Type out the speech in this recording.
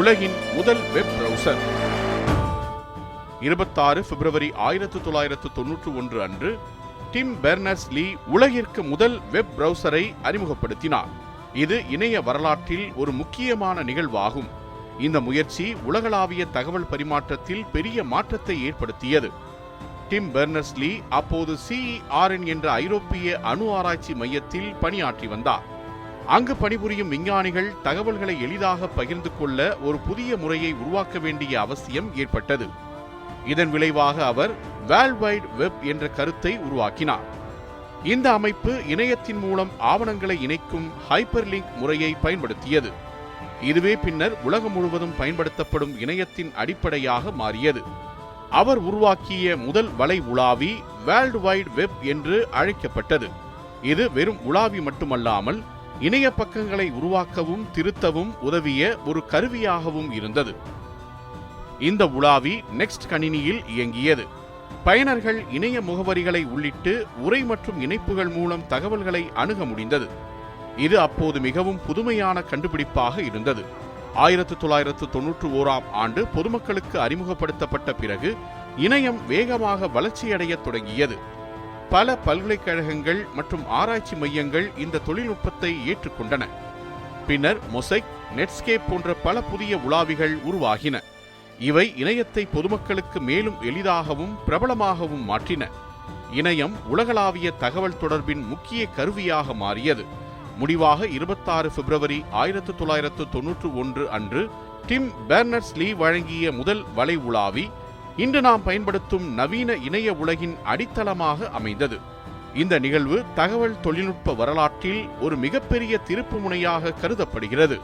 உலகின் முதல் web browser. 26 பிப்ரவரி 1991 அன்று டிம் பெர்னர்ஸ்-லீ உலகிற்கு முதல் வெப் பிரவுசரை அறிமுகப்படுத்தினார். இது இணைய வரலாற்றில் ஒரு முக்கியமான நிகழ்வாகும். இந்த முயற்சி உலகளாவிய தகவல் பரிமாற்றத்தில் பெரிய மாற்றத்தை ஏற்படுத்தியது. டிம் பெர்னர்ஸ்-லீ அப்போது CERN என்ற ஐரோப்பிய அணு ஆராய்ச்சி மையத்தில் பணியாற்றி வந்தார். அங்கு பணிபுரியும் விஞ்ஞானிகள் தகவல்களை எளிதாக பகிர்ந்து கொள்ள ஒரு புதிய முறையை உருவாக்க வேண்டிய அவசியம் ஏற்பட்டது. இதன் விளைவாக அவர் வேர்ல்ட் வைட் வெப் என்ற கருத்தை உருவாக்கினார். இந்த அமைப்பு இணையத்தின் மூலம் ஆவணங்களை இணைக்கும் ஹைப்பர்லிங்க் முறையை பயன்படுத்தியது. இதுவே பின்னர் உலகம் முழுவதும் பயன்படுத்தப்படும் இணையத்தின் அடிப்படையாக மாறியது. அவர் உருவாக்கிய முதல் வலை உலாவி வேர்ல்ட் வைட் வெப் என்று அழைக்கப்பட்டது. இது வெறும் உலாவி மட்டுமல்லாமல் இணைய பக்கங்களை உருவாக்கவும் திருத்தவும் உதவிய ஒரு கருவியாகவும் இருந்தது. இந்த உலாவி நெக்ஸ்ட் கணினியில் இயங்கியது. பயனர்கள் இணைய முகவரிகளை உள்ளிட்டு உரை மற்றும் இணைப்புகள் மூலம் தகவல்களை அணுக முடிந்தது. இது அப்போது மிகவும் புதுமையான கண்டுபிடிப்பாக இருந்தது. 1991ஆம் ஆண்டு பொதுமக்களுக்கு அறிமுகப்படுத்தப்பட்ட பிறகு இணையம் வேகமாக வளர்ச்சியடைய தொடங்கியது. பல பல்கலைக்கழகங்கள் மற்றும் ஆராய்ச்சி மையங்கள் இந்த தொழில்நுட்பத்தை ஏற்றுக்கொண்டன. பின்னர் மொசைக், நெட்ஸ்கேப் போன்ற பல புதிய உலாவிகள் உருவாகின. இவை இணையத்தை பொதுமக்களுக்கு மேலும் எளிதாகவும் பிரபலமாகவும் மாற்றின. இணையம் உலகளாவிய தகவல் தொடர்பின் முக்கிய கருவியாக மாறியது. முடிவாக 26 பிப்ரவரி 1991 அன்று டிம் பெர்னர்ஸ்-லீ வழங்கிய முதல் வலை உலாவி இன்று நாம் பயன்படுத்தும் நவீன இணைய உலகின் அடித்தளமாக அமைந்தது. இந்த நிகழ்வு தகவல் தொழில்நுட்ப வரலாற்றில் ஒரு மிகப்பெரிய திருப்புமுனையாக கருதப்படுகிறது.